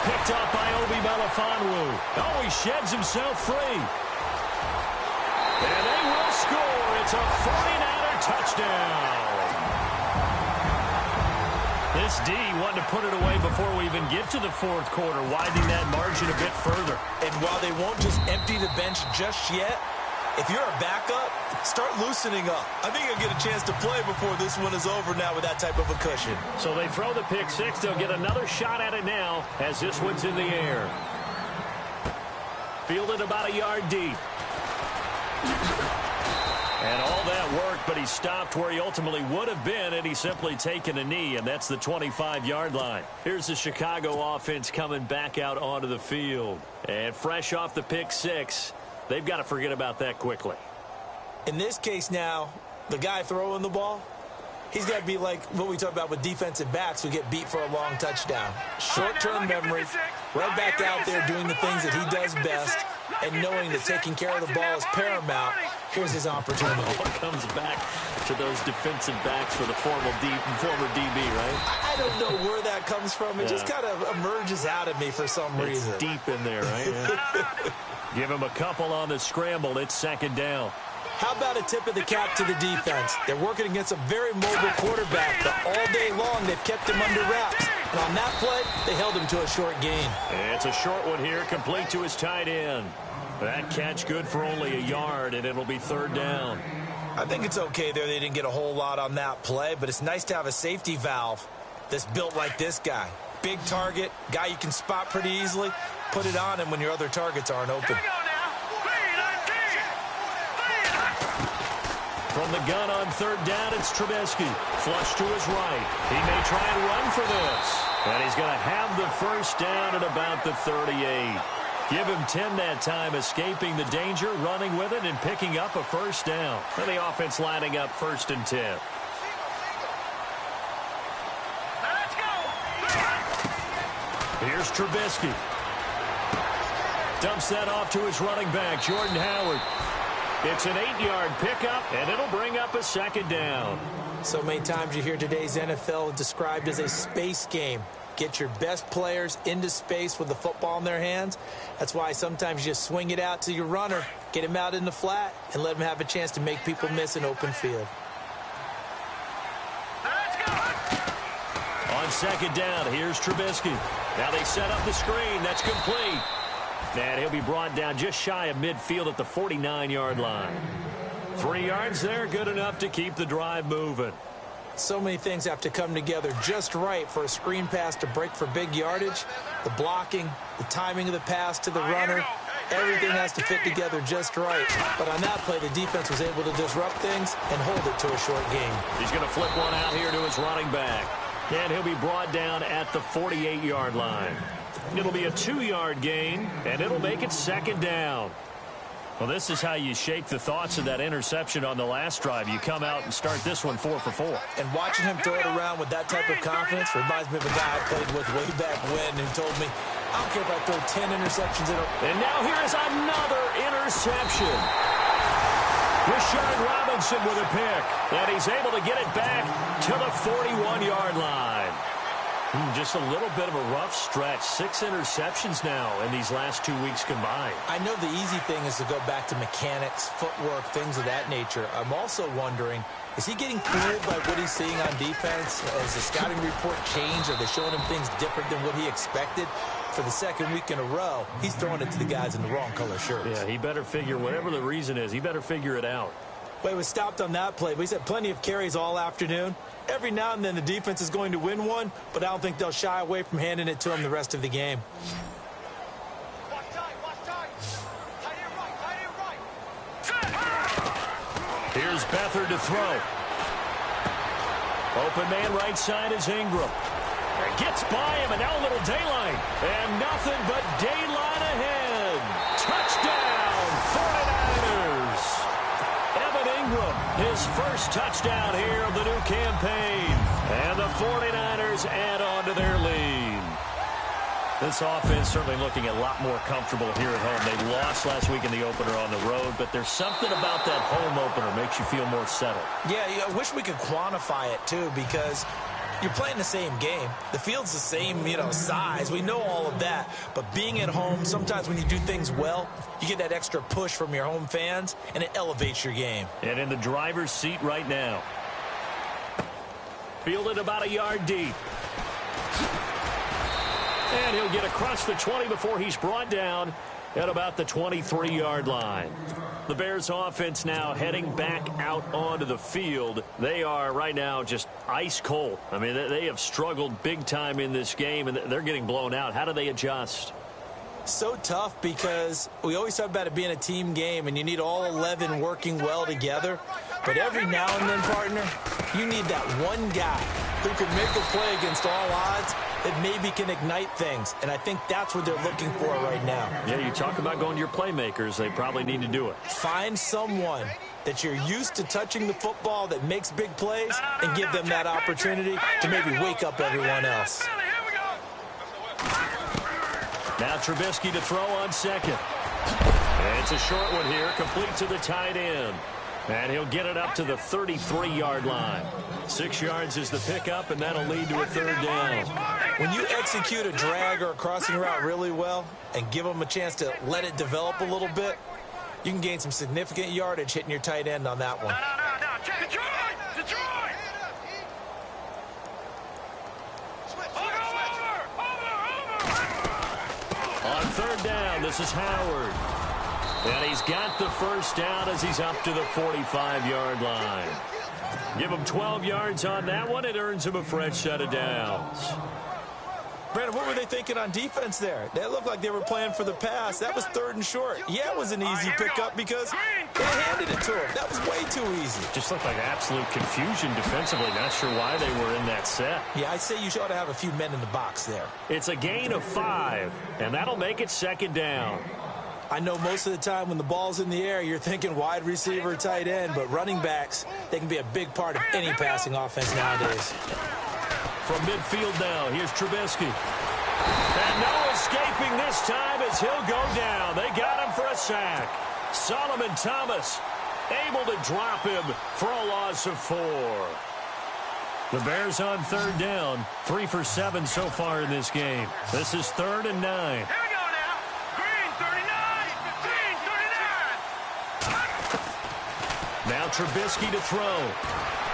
Picked up by Obi Melifonwu. Oh, he sheds himself free. And they will score. It's a 49er touchdown. This D wanted to put it away before we even get to the 4th quarter, widening that margin a bit further. And while they won't just empty the bench just yet, if you're a backup, start loosening up. I think you'll get a chance to play before this one is over now with that type of a cushion. So they throw the pick 6. They'll get another shot at it now as this one's in the air. Fielded about a yard deep. And all that work, but he stopped where he ultimately would have been had he simply taken a knee, and that's the 25-yard line. Here's the Chicago offense coming back out onto the field. And fresh off the pick six, they've got to forget about that quickly. In this case now, the guy throwing the ball, he's got to be like what we talk about with defensive backs who get beat for a long touchdown. Short-term memory, right back out there doing the things that he does best, and knowing that taking care of the ball is paramount. Here's his opportunity. It comes back to those defensive backs for the former DB, right? I don't know where that comes from. It just kind of emerges out of me for some reason. It's deep in there, right? Yeah. Give him a couple on the scramble. It's second down. How about a tip of the cap to the defense? They're working against a very mobile quarterback, but all day long they've kept him under wraps. And on that play, they held him to a short gain. It's a short one here, complete to his tight end. That catch good for only a yard, and it'll be third down. I think it's okay there. They didn't get a whole lot on that play, but it's nice to have a safety valve that's built like this guy. Big target, guy you can spot pretty easily. Put it on him when your other targets aren't open. From the gun on third down, it's Trubisky. Flush to his right. He may try and run for this. And he's going to have the first down at about the 38. Give him 10 that time, escaping the danger, running with it, and picking up a first down. And the offense lining up 1st and 10. Let's go. Here's Trubisky. Dumps that off to his running back, Jordan Howard. It's an 8-yard pickup, and it'll bring up a second down. So many times you hear today's NFL described as a space game. Get your best players into space with the football in their hands. That's why sometimes you just swing it out to your runner, get him out in the flat, and let him have a chance to make people miss an open field. On second down, here's Trubisky. Now they set up the screen. That's complete. And he'll be brought down just shy of midfield at the 49-yard line. 3 yards there, good enough to keep the drive moving. So many things have to come together just right for a screen pass to break for big yardage. The blocking, the timing of the pass to the runner, everything has to fit together just right. But on that play, the defense was able to disrupt things and hold it to a short gain. He's going to flip one out here to his running back. And he'll be brought down at the 48-yard line. It'll be a 2-yard gain, and it'll make it second down. Well, this is how you shake the thoughts of that interception on the last drive. You come out and start this one 4 for 4. And watching him throw it around with that type of confidence reminds me of a guy I played with way back when who told me, I don't care if I throw 10 interceptions in a... And now here is another interception. Rashard Robinson with a pick. And he's able to get it back to the 41-yard line. Just a little bit of a rough stretch. 6 interceptions now in these last 2 weeks combined. I know the easy thing is to go back to mechanics, footwork, things of that nature. I'm also wondering, is he getting fooled by what he's seeing on defense? Has the scouting report changed? Are they showing him things different than what he expected? For the second week in a row, he's throwing it to the guys in the wrong color shirts. Yeah, he better figure, whatever the reason is, he better figure it out. Well, he was stopped on that play, but he's had plenty of carries all afternoon. Every now and then the defense is going to win one, but I don't think they'll shy away from handing it to him the rest of the game. Watch time. Tight end right. Here's Beathard to throw. Open man right side is Ingram. Gets by him, and now a little daylight. And nothing but daylight ahead. Touchdown, 49ers. Evan Ingram, his first touchdown here of the new campaign. And the 49ers add on to their lead. This offense certainly looking a lot more comfortable here at home. They lost last week in the opener on the road, but there's something about that home opener makes you feel more settled. Yeah, I wish we could quantify it, too, because you're playing the same game. The field's the same, size. We know all of that. But being at home, sometimes when you do things well, you get that extra push from your home fans, and it elevates your game. And in the driver's seat right now. Fielded about a yard deep. And he'll get across the 20 before he's brought down at about the 23-yard line. The Bears offense now heading back out onto the field. They are right now just ice cold. I mean, they have struggled big time in this game, and they're getting blown out. How do they adjust? So tough because we always talk about it being a team game and you need all 11 working well together. But every now and then, partner, you need that one guy who can make a play against all odds that maybe can ignite things. And I think that's what they're looking for right now. Yeah, you talk about going to your playmakers. They probably need to do it. Find someone that you're used to touching the football that makes big plays and give them that opportunity to maybe wake up everyone else. Now Trubisky to throw on second. And it's a short one here, complete to the tight end. And he'll get it up to the 33-yard line. 6 yards is the pickup, and that'll lead to a third down. When you execute a drag or a crossing route really well and give them a chance to let it develop a little bit, you can gain some significant yardage hitting your tight end on that one. Detroit! On third down, this is Howard. And he's got the first down as he's up to the 45-yard line. Give him 12 yards on that one. It earns him a fresh set of downs. Brandon, what were they thinking on defense there? They looked like they were playing for the pass. That was third and short. Yeah, it was an easy pickup because they handed it to him. That was way too easy. Just looked like absolute confusion defensively. Not sure why they were in that set. Yeah, I'd say you ought to have a few men in the box there. It's a gain of 5, and that'll make it second down. I know most of the time when the ball's in the air, you're thinking wide receiver, tight end, but running backs, they can be a big part of any passing offense nowadays. From midfield now, here's Trubisky. And no escaping this time as he'll go down. They got him for a sack. Solomon Thomas able to drop him for a loss of 4. The Bears on third down, 3 for 7 so far in this game. This is 3rd and 9. Now Trubisky to throw.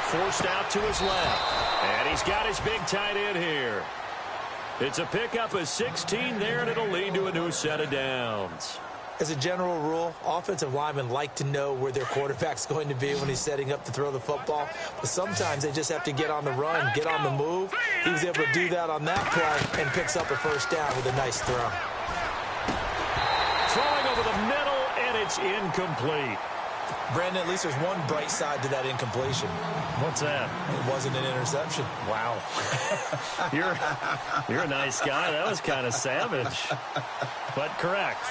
Forced out to his left. And he's got his big tight end here. It's a pickup of 16 there, and it'll lead to a new set of downs. As a general rule, offensive linemen like to know where their quarterback's going to be when he's setting up to throw the football. But sometimes they just have to get on the run, get on the move. He was able to do that on that play and picks up a first down with a nice throw. Throwing over the middle, and it's incomplete. Brandon, at least there's one bright side to that incompletion. What's that? It wasn't an interception. Wow. You're a nice guy. That was kind of savage. But correct.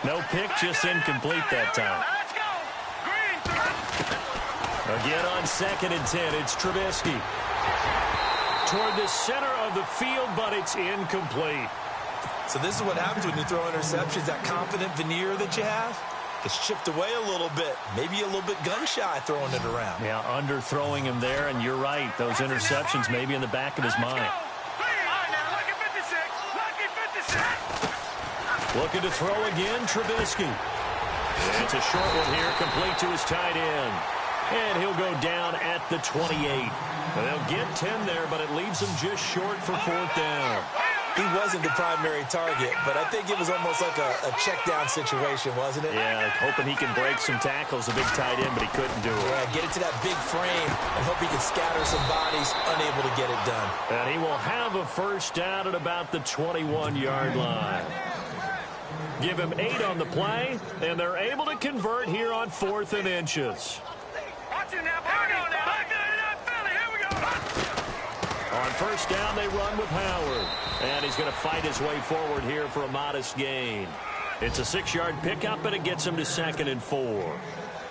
No pick, just incomplete that time. Again on 2nd and 10, it's Trubisky. Toward the center of the field, but it's incomplete. So this is what happens when you throw interceptions. That confident veneer that you have gets chipped away a little bit. Maybe a little bit gun-shy throwing it around. Yeah, underthrowing him there, and you're right. Those interceptions may be in the back of his mind. Looking to throw again, Trubisky. It's a short one here, complete to his tight end. And he'll go down at the 28. They'll get 10 there, but it leaves him just short for 4th down. He wasn't the primary target, but I think it was almost like a check-down situation, wasn't it? Yeah, like hoping he can break some tackles, a big tight end, but he couldn't do it. Yeah, get it to that big frame and hope he can scatter some bodies, unable to get it done. And he will have a first down at about the 21-yard line. Give him 8 on the play, and they're able to convert here on 4th and inches. On first down, they run with Howard. And he's going to fight his way forward here for a modest gain. It's a 6-yard pickup, and it gets him to 2nd and 4.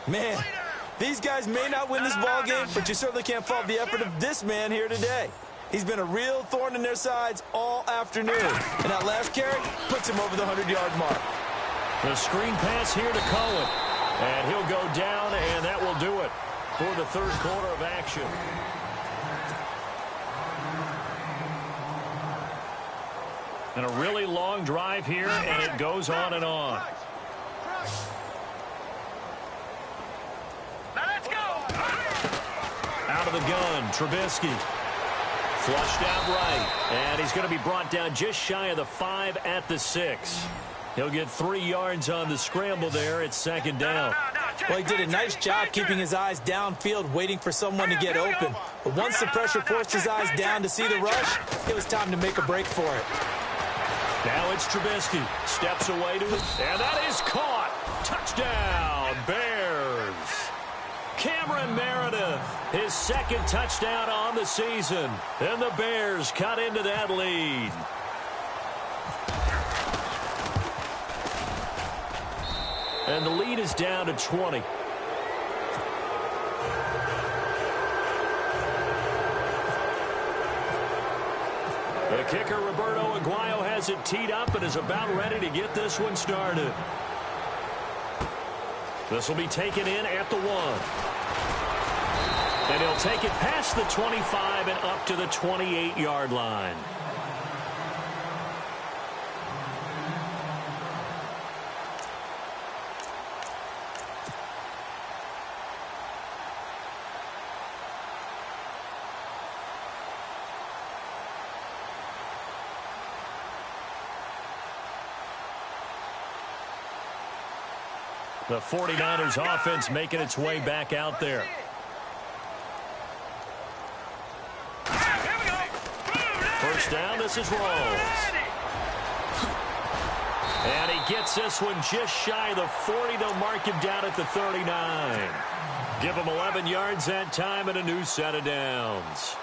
Man, these guys may not win this ball game, but you certainly can't fault the effort of this man here today. He's been a real thorn in their sides all afternoon. And that last carry puts him over the 100-yard mark. The screen pass here to Cohen. And he'll go down, and that will do it for the 3rd quarter of action. And a really long drive here, and it goes on and on. Let's go. Out of the gun, Trubisky. Flushed out right. And he's going to be brought down just shy of the 5 at the 6. He'll get 3 yards on the scramble there. It's 2nd down. Well, he did a nice job keeping his eyes downfield, waiting for someone to get open. But once the pressure forced his eyes down to see the rush, it was time to make a break for it. Now it's Trubisky. Steps away to it, and that is caught. Touchdown, Bears. Cameron Meredith, his second touchdown on the season. And the Bears cut into that lead. And the lead is down to 20. The kicker, Roberto Aguayo, has it teed up and is about ready to get this one started. This will be taken in at the 1. And he'll take it past the 25 and up to the 28-yard line. The 49ers offense making its way back out there. First down, this is Rawls. And he gets this one just shy of the 40. They'll mark him down at the 39. Give him 11 yards that time and a new set of downs.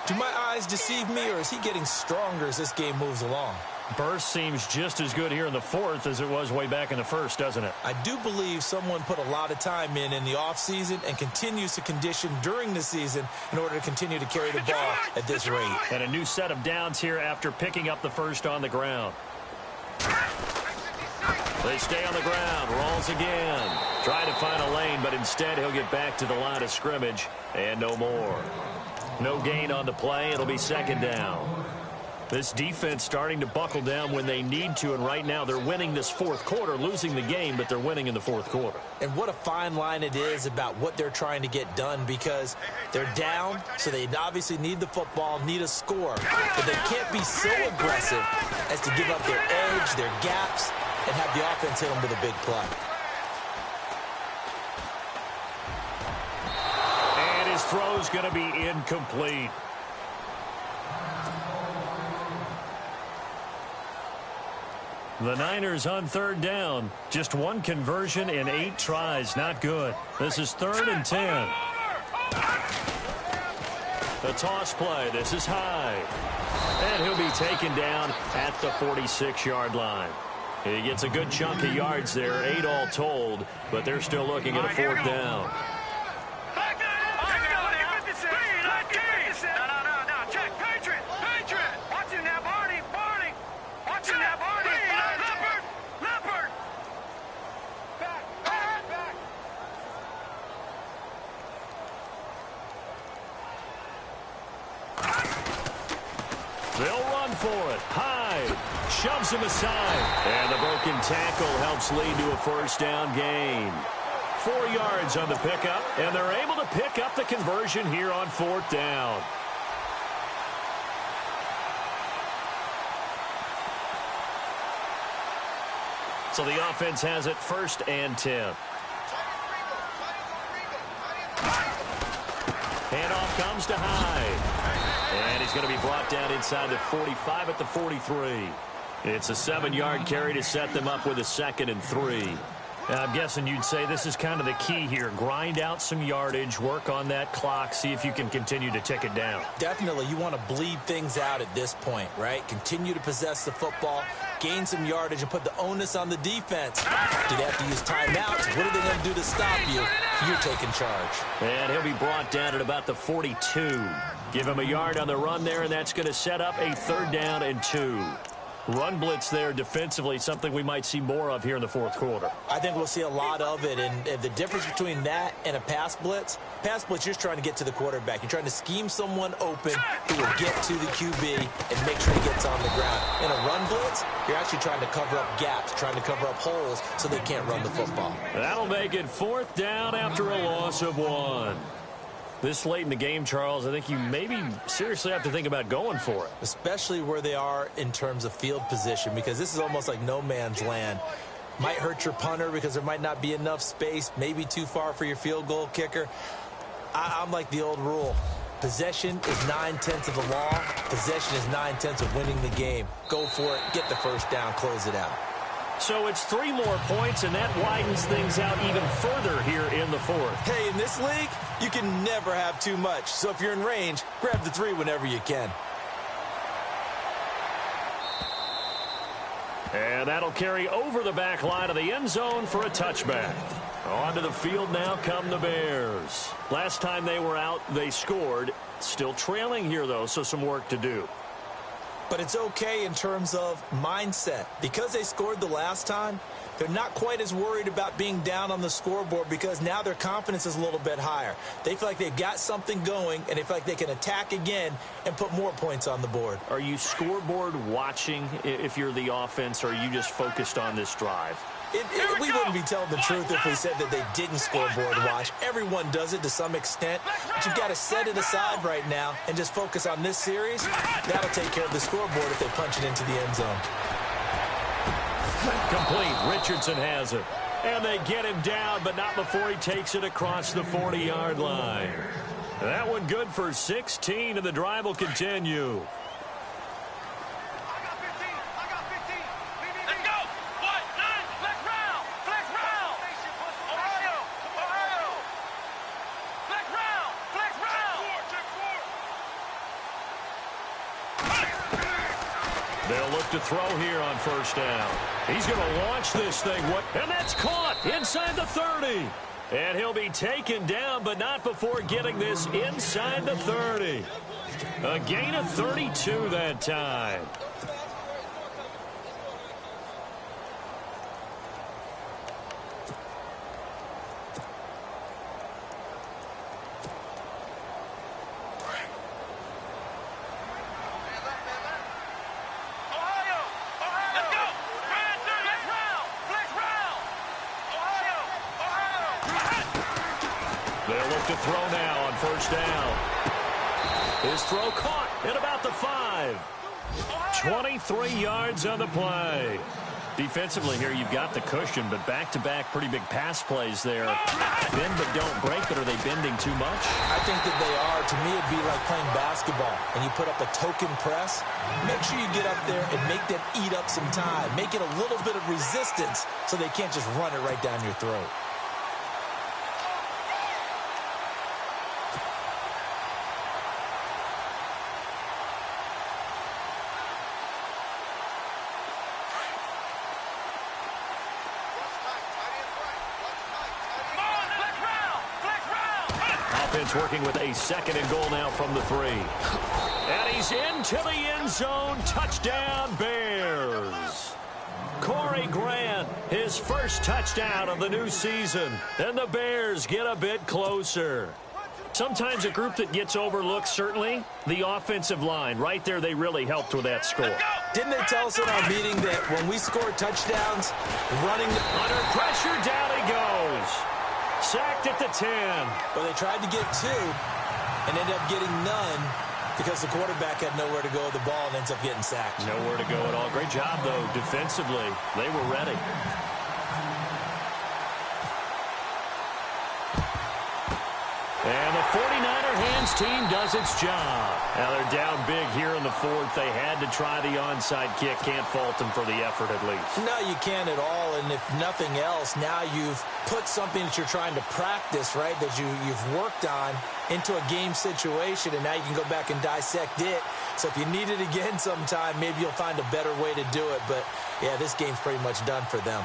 Do my eyes deceive me, or is he getting stronger as this game moves along? Burst seems just as good here in the 4th as it was way back in the 1st, doesn't it? I do believe someone put a lot of time in the offseason and continues to condition during the season in order to continue to carry the ball at this rate. And a new set of downs here after picking up the first on the ground. They stay on the ground. Rolls again. Try to find a lane, but instead he'll get back to the line of scrimmage and no more. No gain on the play. It'll be second down. This defense starting to buckle down when they need to, and right now they're winning this 4th quarter, losing the game, but they're winning in the 4th quarter. And what a fine line it is about what they're trying to get done, because they're down, so they obviously need the football, need a score, but they can't be so aggressive as to give up their edge, their gaps, and have the offense hit them with a big play. And his throw's going to be incomplete. The Niners on third down. Just one conversion in 8 tries. Not good. This is 3rd and 10. The toss play. This is high. And he'll be taken down at the 46-yard line. He gets a good chunk of yards there, 8 all told, but they're still looking at a 4th down. They'll run for it. Hyde shoves him aside. And the broken tackle helps lead to a first down gain. 4 yards on the pickup, and they're able to pick up the conversion here on 4th down. So the offense has it 1st and 10. Handoff comes to Hyde. And he's going to be brought down inside the 45 at the 43. It's a 7-yard carry to set them up with a 2nd and 3. Now, I'm guessing you'd say this is kind of the key here. Grind out some yardage, work on that clock, see if you can continue to tick it down. Definitely, you want to bleed things out at this point, right? Continue to possess the football, gain some yardage, and put the onus on the defense. Do they have to use timeouts? What are they going to do to stop you? You're taking charge. And he'll be brought down at about the 42. Give him a yard on the run there, and that's going to set up a 3rd down and 2. Run blitz there defensively, something we might see more of here in the 4th quarter. I think we'll see a lot of it, and the difference between that and a pass blitz, you're just trying to get to the quarterback. You're trying to scheme someone open who will get to the QB and make sure he gets on the ground. In a run blitz, you're actually trying to cover up gaps, trying to cover up holes so they can't run the football. That'll make it 4th down after a loss of 1. This late in the game, Charles, I think you maybe seriously have to think about going for it. Especially where they are in terms of field position, because this is almost like no man's land. Might hurt your punter because there might not be enough space, maybe too far for your field goal kicker. I'm like the old rule. Possession is 9/10 of the law. Possession is 9/10 of winning the game. Go for it. Get the first down. Close it out. So it's 3 more points, and that widens things out even further here in the fourth. Hey, in this league, you can never have too much. So if you're in range, grab the 3 whenever you can. And that'll carry over the back line of the end zone for a touchback. Onto the field now come the Bears. Last time they were out, they scored. Still trailing here, though, so some work to do. But it's okay in terms of mindset. Because they scored the last time, they're not quite as worried about being down on the scoreboard because now their confidence is a little bit higher. They feel like they've got something going, and they feel like they can attack again and put more points on the board. Are you scoreboard watching if you're the offense, or are you just focused on this drive? We wouldn't be telling the truth if we said that they didn't scoreboard watch. Everyone does it to some extent, but you've got to set it aside right now and just focus on this series. That'll take care of the scoreboard if they punch it into the end zone. Complete. Richardson has it. And they get him down, but not before he takes it across the 40-yard line. That one good for 16, and the drive will continue. They'll look to throw here on first down. He's going to launch this thing. And that's caught inside the 30. And he'll be taken down, but not before getting this inside the 30. A gain of 32 that time. They'll look to throw now on first down. His throw caught at about the 5. 23 yards on the play. Defensively here, you've got the cushion, but back-to-back pretty big pass plays there. Bend but don't break, but are they bending too much? I think that they are. To me, it'd be like playing basketball, and you put up a token press. Make sure you get up there and make them eat up some time. Make it a little bit of resistance so they can't just run it right down your throat. Working with a 2nd and goal now from the 3. And he's into the end zone. Touchdown, Bears. Corey Grant, his first touchdown of the new season. And the Bears get a bit closer. Sometimes a group that gets overlooked, certainly, the offensive line. Right there, they really helped with that score. Didn't they tell us in our meeting that when we score touchdowns, running under pressure, down he goes. Sacked at the 10. Well, they tried to get 2 and ended up getting none because the quarterback had nowhere to go with the ball and ends up getting sacked. Nowhere to go at all. Great job, though, defensively. They were ready. And the 49er hands team does its job. Now they're down big here in the 4th. They had to try the onside kick. Can't fault them for the effort at least. No, you can't at all. And if nothing else, now you've put something that you're trying to practice, right, that you've worked on into a game situation, and now you can go back and dissect it. So if you need it again sometime, maybe you'll find a better way to do it. But, yeah, this game's pretty much done for them.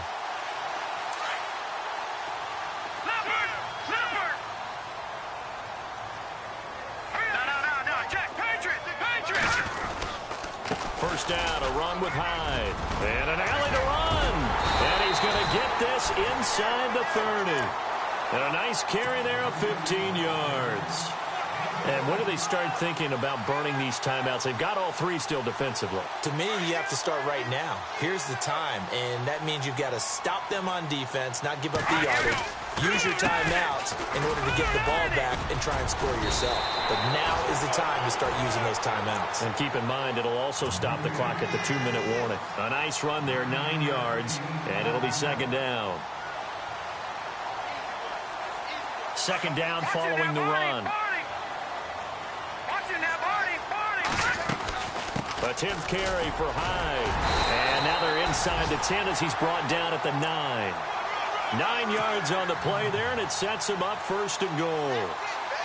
First down, a run with Hyde. And an alley to run. And he's going to get this inside the 30. And a nice carry there of 15 yards. And when do they start thinking about burning these timeouts? They've got all 3 still defensively. To me, you have to start right now. Here's the time, and that means you've got to stop them on defense, not give up the yardage, use your timeouts in order to get the ball back and try and score yourself. But now is the time to start using those timeouts. And keep in mind, it'll also stop the clock at the 2-minute warning. A nice run there, 9 yards, and it'll be 2nd down. 2nd down following the run. A 10th carry for Hyde. And now they're inside the 10 as he's brought down at the 9. 9 yards on the play there, and it sets him up 1st and goal.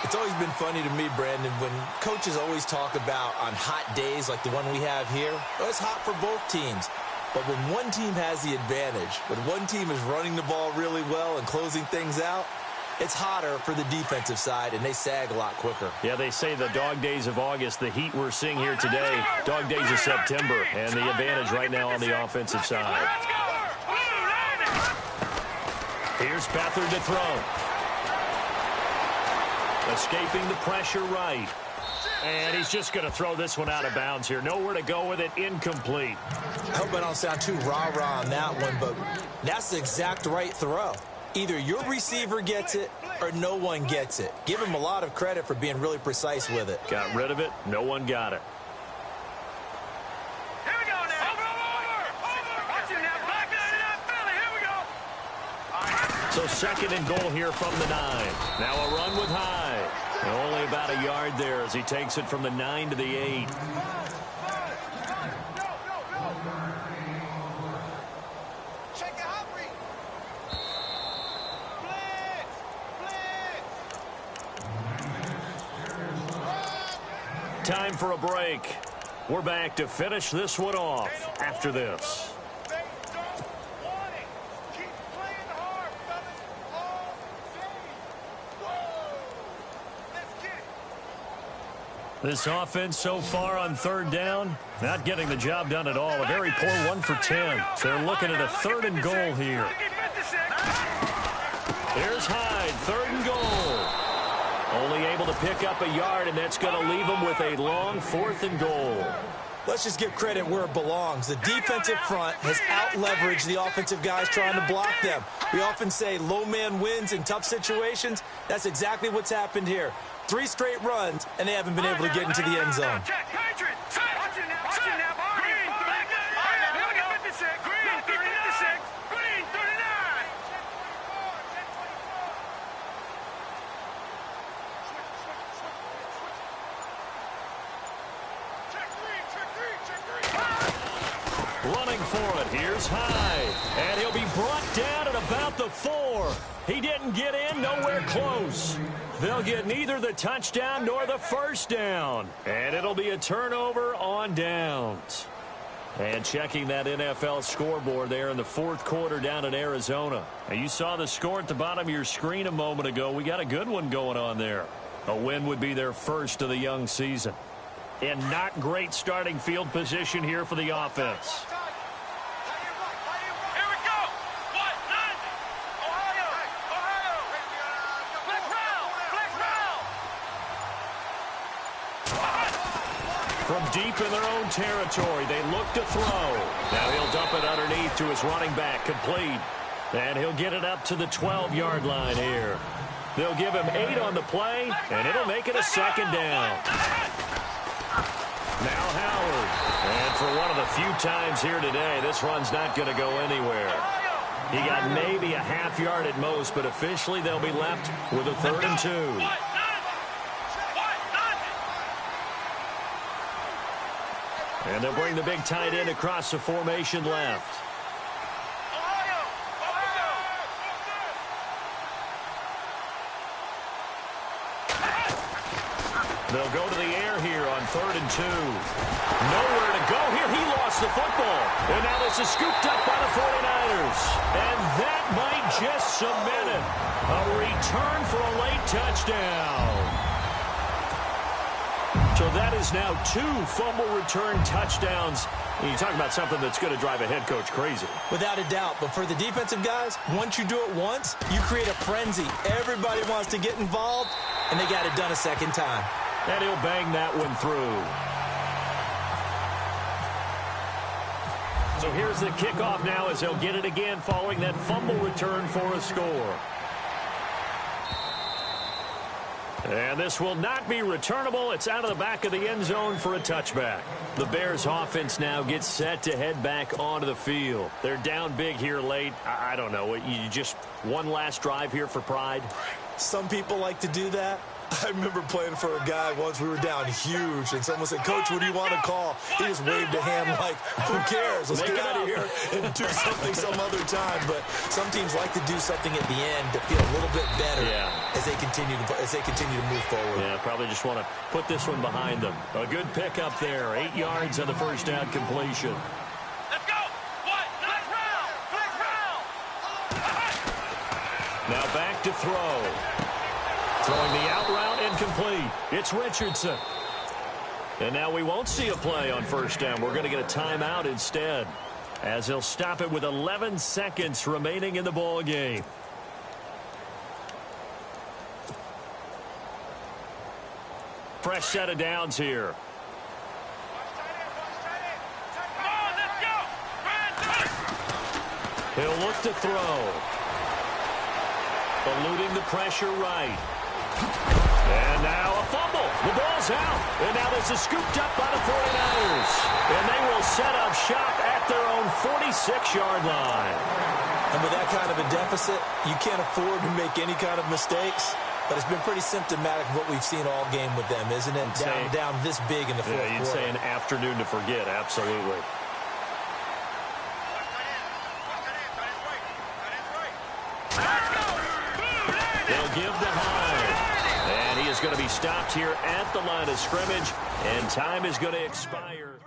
It's always been funny to me, Brandon, when coaches always talk about on hot days like the one we have here, well, it's hot for both teams. But when one team has the advantage, when one team is running the ball really well and closing things out, it's hotter for the defensive side, and they sag a lot quicker. Yeah, they say the dog days of August, the heat we're seeing here today, dog days of September, and the advantage right now on the offensive side. Here's Beathard to throw. Escaping the pressure right. And he's just going to throw this one out of bounds here. Nowhere to go with it. Incomplete. I hope I don't sound too rah-rah on that one, but that's the exact right throw. Either your receiver gets it or no one gets it. Give him a lot of credit for being really precise with it. Got rid of it. No one got it. Here we go now. Over. Watch it now. Black line it up, Philly. Here we go. So 2nd and goal here from the 9. Now a run with Hyde. Only about a yard there as he takes it from the 9 to the 8. Time for a break. We're back to finish this one off after this. This offense so far on 3rd down, not getting the job done at all. A very poor 1 for 10. So they're looking at a 3rd and goal here. There's Hyde, 3rd and goal. Only able to pick up a yard, and that's going to leave them with a long 4th and goal. Let's just give credit where it belongs. The defensive front has out-leveraged the offensive guys trying to block them. We often say low man wins in tough situations. That's exactly what's happened here. 3 straight runs, and they haven't been able to get into the end zone. Running for it, here's Hyde. And he'll be brought down at about the 4. He didn't get in, nowhere close. They'll get neither the touchdown nor the 1st down. And it'll be a turnover on downs. And checking that NFL scoreboard there in the 4th quarter down in Arizona. And you saw the score at the bottom of your screen a moment ago. We got a good one going on there. A win would be their 1st of the young season. And not great starting field position here for the offense. From deep in their own territory, they look to throw. Now he'll dump it underneath to his running back, complete. And he'll get it up to the 12-yard line here. They'll give him 8 on the play, and it'll make it a 2nd down. Now Howard. And for one of the few times here today, this run's not going to go anywhere. He got maybe a half yard at most, but officially they'll be left with a 3rd and 2. And they'll bring the big tight end across the formation left. They'll go to the air here on 3rd and 2. Nowhere to go here. He lost the football. And now this is scooped up by the 49ers. And that might just cement it. A return for a late touchdown. So that is now 2 fumble return touchdowns. You talk about something that's going to drive a head coach crazy. Without a doubt. But for the defensive guys, once you do it once, you create a frenzy. Everybody wants to get involved, and they got it done a 2nd time. And he'll bang that one through. So here's the kickoff now as they'll get it again following that fumble return for a score. And this will not be returnable. It's out of the back of the end zone for a touchback. The Bears offense now gets set to head back onto the field. They're down big here late. I don't know. You just one last drive here for pride? Some people like to do that. I remember playing for a guy once. We were down huge, and someone said, "Coach, what do you want to call?" He just waved a hand like, "Who cares? Let's get out of here and do something some other time." But some teams like to do something at the end to feel a little bit better as they continue to move forward. Yeah, probably just want to put this one behind them. A good pickup there. 8 yards on the first down completion. Let's go. Flex round. Now back to throw. Throwing the out route incomplete. It's Richardson. And now we won't see a play on first down. We're going to get a timeout instead, as he'll stop it with 11 seconds remaining in the ball game. Fresh set of downs here. Come on, let's go. He'll look to throw. Eluding the pressure right. And now a fumble. The ball's out. And now this is scooped up by the 49ers. And they will set up shop at their own 46-yard line. And with that kind of a deficit, you can't afford to make any kind of mistakes. But it's been pretty symptomatic of what we've seen all game with them, isn't it? Down this big in the fourth quarter. You'd say an afternoon to forget, absolutely. They'll give the Hyde. And he is going to be stopped here at the line of scrimmage. And time is going to expire.